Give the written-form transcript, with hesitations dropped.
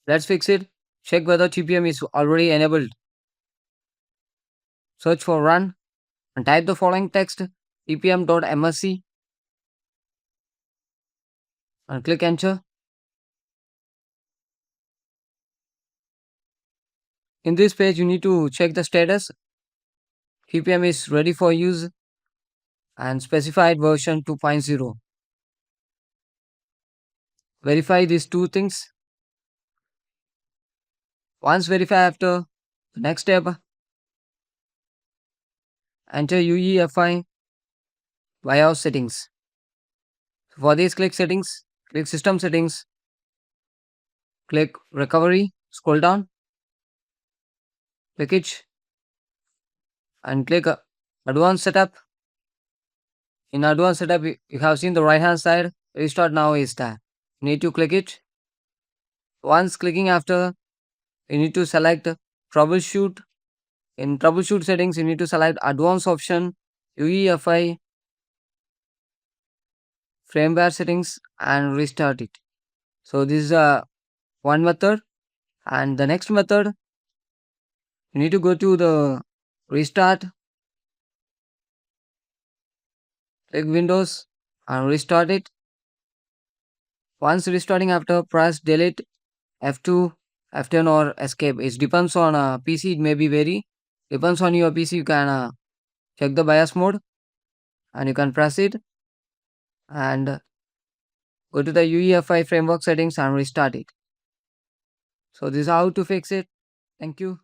Let's fix it. Check whether TPM is already enabled. Search for run and type the following text tpm.msc and click enter. In this page, you need to check the status. TPM is ready for use and specified version 2.0. Verify these two things. Once verify after, the next step, enter UEFI BIOS settings. For this, click settings, click system settings, click recovery, scroll down, click it, and click advanced setup. In advanced setup, you have seen the right hand side, restart now is there. You need to click it. Once clicking after, you need to select troubleshoot. In troubleshoot settings, you need to select advanced option, UEFI, firmware settings, and restart it. So this is one method. And the next method, you need to go to the restart, click Windows, and restart it. Once restarting after, press delete F2, F10 or escape. It depends on PC, it may be vary. Depends on your PC, you can check the BIOS mode and you can press it and go to the UEFI framework settings and restart it. So this is how to fix it. Thank you.